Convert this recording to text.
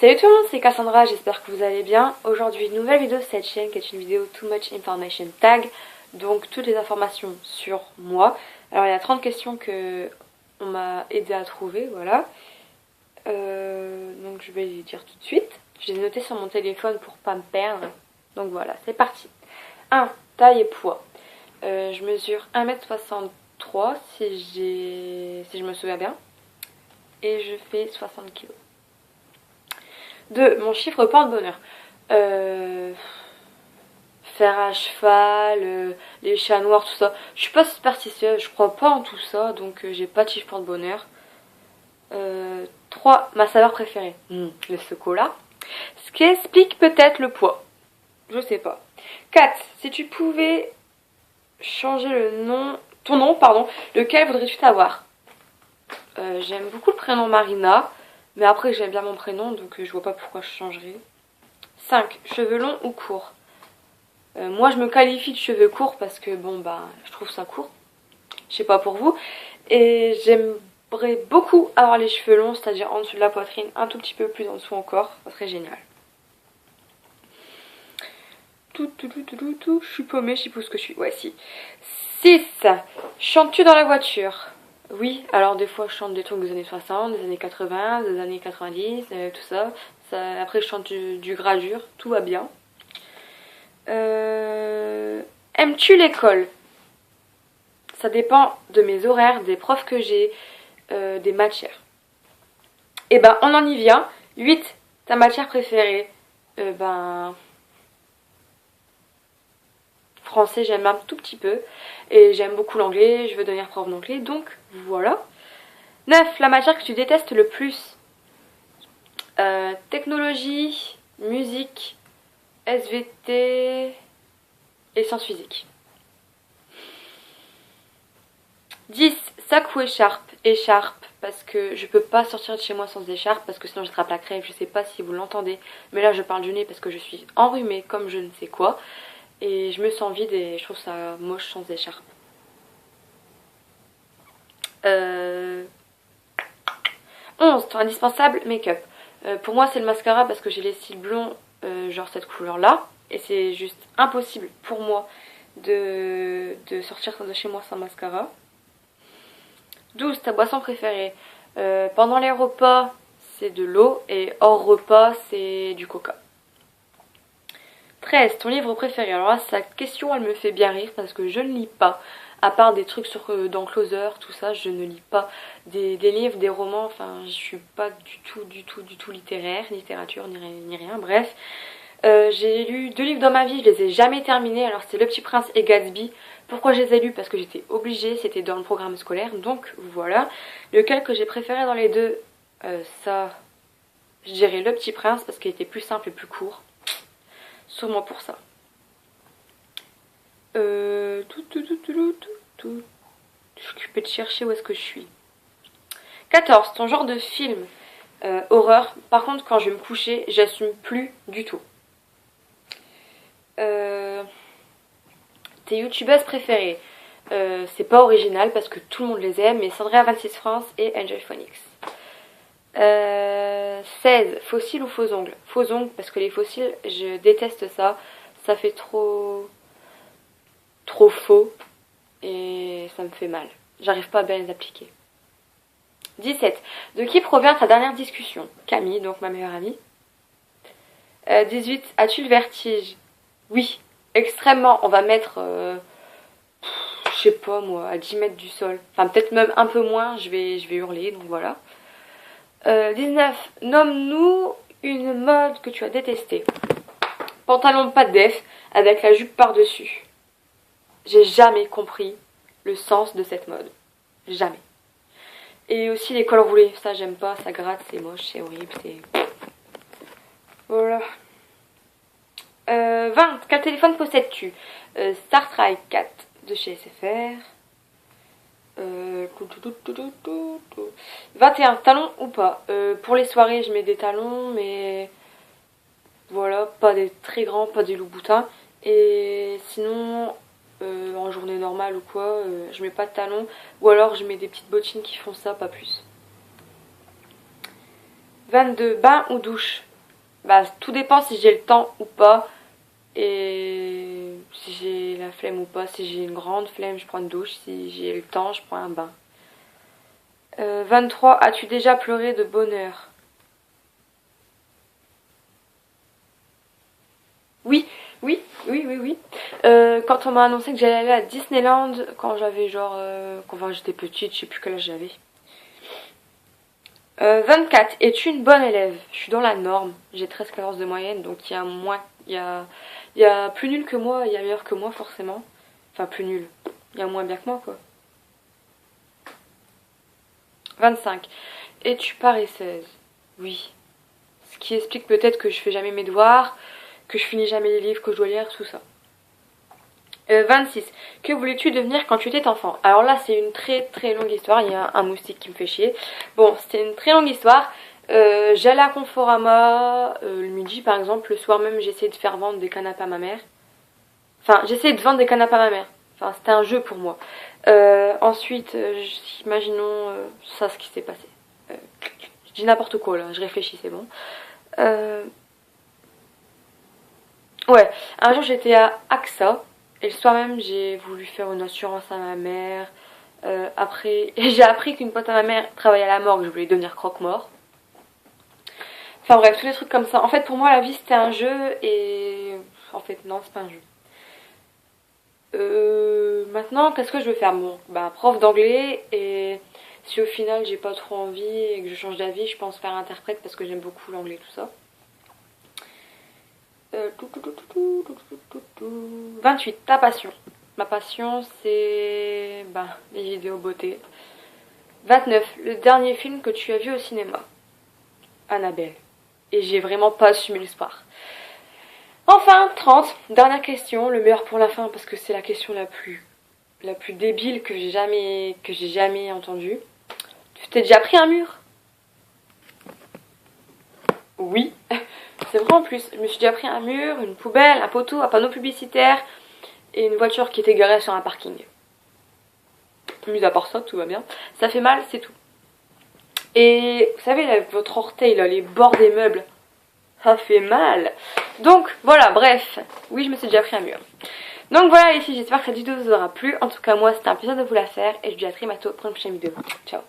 Salut tout le monde, c'est Cassandra, j'espère que vous allez bien. Aujourd'hui, nouvelle vidéo de cette chaîne qui est une vidéo Too Much Information Tag. Donc toutes les informations sur moi. Alors il y a 30 questions que on m'a aidé à trouver, voilà. Donc je vais les dire tout de suite. Je les ai notées sur mon téléphone pour pas me perdre. Donc voilà, c'est parti. 1. Taille et poids. Je mesure 1m63 si je me souviens bien. Et je fais 60 kg. 2. Mon chiffre porte-bonheur. Faire à cheval, les chats noirs, tout ça. Je suis pas superstitieuse, je crois pas en tout ça, donc j'ai pas de chiffre porte-bonheur. 3. Ma saveur préférée. Le chocolat. Ce qui explique peut-être le poids. Je sais pas. 4. Si tu pouvais changer ton nom, lequel voudrais-tu avoir? J'aime beaucoup le prénom Marina. Mais après j'aime bien mon prénom, donc je vois pas pourquoi je changerais. 5. Cheveux longs ou courts. Moi je me qualifie de cheveux courts parce que je trouve ça court. Je sais pas pour vous. Et j'aimerais beaucoup avoir les cheveux longs, c'est-à-dire en dessous de la poitrine, un tout petit peu plus en dessous encore. Ça serait génial. Je suis paumée, je sais pas ce que je suis. Ouais, si. 6. Chantes-tu dans la voiture? Oui, alors des fois je chante des trucs des années 60, des années 80, des années 90, tout ça. Après je chante du gradure, tout va bien. Aimes-tu l'école? Ça dépend de mes horaires, des profs que j'ai, des matières. Et on en y vient. 8. Ta matière préférée? Français j'aime un tout petit peu et j'aime beaucoup l'anglais, je veux devenir prof d'anglais, donc voilà. 9. La matière que tu détestes le plus? Technologie, musique, SVT et sciences physiques. 10. Sac ou écharpe? Écharpe, parce que je peux pas sortir de chez moi sans écharpe, parce que sinon j'attrape la crève. Je sais pas si vous l'entendez, mais là je parle du nez parce que je suis enrhumée comme je ne sais quoi. Et je me sens vide et je trouve ça moche sans écharpe. 11. Ton indispensable make-up. Pour moi c'est le mascara parce que j'ai les cils blonds, genre cette couleur là. Et c'est juste impossible pour moi de sortir de chez moi sans mascara. 12. Ta boisson préférée. Pendant les repas c'est de l'eau et hors repas c'est du coca. 13. Ton livre préféré. Alors là, cette question, elle me fait bien rire parce que je ne lis pas. À part des trucs dans Closer, tout ça, je ne lis pas des livres, des romans. Enfin, je suis pas du tout littérature, ni rien. Bref, j'ai lu 2 livres dans ma vie, je les ai jamais terminés. Alors c'est Le Petit Prince et Gatsby. Pourquoi je les ai lus? Parce que j'étais obligée, c'était dans le programme scolaire. Donc voilà. Lequel que j'ai préféré dans les deux, je dirais Le Petit Prince parce qu'il était plus simple et plus court. Sûrement pour ça. Je suis occupée de chercher où est-ce que je suis. 14. Ton genre de film. Horreur. Par contre, quand je vais me coucher, j'assume plus du tout. Tes youtubeuses préférées. C'est pas original parce que tout le monde les aime, mais Sandrea26 France et Enjoy Phonics. 16. Fossiles ou faux ongles? Faux ongles parce que les fossiles, je déteste ça. Ça fait trop faux et ça me fait mal. J'arrive pas à bien les appliquer. 17. De qui provient ta dernière discussion? Camille, donc ma meilleure amie. 18. As-tu le vertige? Oui, extrêmement. On va mettre, je sais pas moi, à 10 mètres du sol. Enfin peut-être même un peu moins, je vais hurler, donc voilà. 19. Nomme-nous une mode que tu as détestée. Pantalon de pâte def avec la jupe par-dessus. J'ai jamais compris le sens de cette mode. Jamais. Et aussi les cols roulés. Ça j'aime pas, ça gratte, c'est moche, c'est horrible, c'est... Voilà. 20. Quel téléphone possèdes-tu? StarTrike 4 de chez SFR. 21. Talons ou pas? Pour les soirées je mets des talons, mais voilà, pas des très grands, pas des loups-boutins. Et sinon en journée normale ou quoi, je mets pas de talons, ou alors je mets des petites bottines qui font ça, pas plus. 22. Bain ou douche? Bah, tout dépend si j'ai le temps ou pas. Et si j'ai la flemme ou pas. Si j'ai une grande flemme, je prends une douche. Si j'ai le temps, je prends un bain. 23. As-tu déjà pleuré de bonheur? Oui, oui, oui, oui, oui. Quand on m'a annoncé que j'allais aller à Disneyland, quand j'avais genre... quand j'étais petite, je sais plus quel âge j'avais. 24. Es-tu une bonne élève? Je suis dans la norme. J'ai 13-14 de moyenne, donc il y a moins... il y a plus nul que moi, il y a meilleur que moi forcément. Enfin, plus nul. Il y a moins bien que moi, quoi. 25. Es-tu paresseuse? Oui. Ce qui explique peut-être que je fais jamais mes devoirs, que je finis jamais les livres que je dois lire, tout ça. 26. Que voulais-tu devenir quand tu étais enfant? Alors là, c'est une très très longue histoire. Il y a un moustique qui me fait chier. Bon, c'était une très longue histoire. J'allais à Conforama le midi par exemple. Le soir même, j'essayais de faire vendre des canapés à ma mère. Enfin, j'essayais de vendre des canapés à ma mère. Enfin, c'était un jeu pour moi. Ensuite, imaginons ça, ce qui s'est passé. Euh, je dis n'importe quoi là, je réfléchis, c'est bon. Euh, ouais, un jour j'étais à AXA. Et le soir même, j'ai voulu faire une assurance à ma mère. Après, j'ai appris qu'une pote à ma mère travaillait à la morgue, je voulais devenir croque-mort. Enfin bref, tous les trucs comme ça. En fait, pour moi, la vie c'était un jeu et. En fait, non, c'est pas un jeu. Maintenant, qu'est-ce que je veux faire? Bon, bah, prof d'anglais et si au final j'ai pas trop envie et que je change d'avis, je pense faire interprète parce que j'aime beaucoup l'anglais, tout ça. 28, ta passion. Ma passion, c'est bah, les vidéos beauté. 29, le dernier film que tu as vu au cinéma. Annabelle. Et j'ai vraiment pas assumé l'histoire. Enfin, 30, dernière question, le meilleur pour la fin parce que c'est la question la plus débile que j'ai jamais entendue. Tu t'es déjà pris un mur? Oui. C'est vrai en plus, je me suis déjà pris un mur, une poubelle, un poteau, un panneau publicitaire et une voiture qui était garée sur un parking. Mis à part ça, tout va bien. Ça fait mal, c'est tout. Et vous savez, là, votre orteil, là, les bords des meubles, ça fait mal. Donc voilà, bref. Oui, je me suis déjà pris un mur. Donc voilà les filles, j'espère que cette vidéo vous aura plu. En tout cas, moi, c'était un plaisir de vous la faire. Et je vous dis à très bientôt pour une prochaine vidéo. Ciao.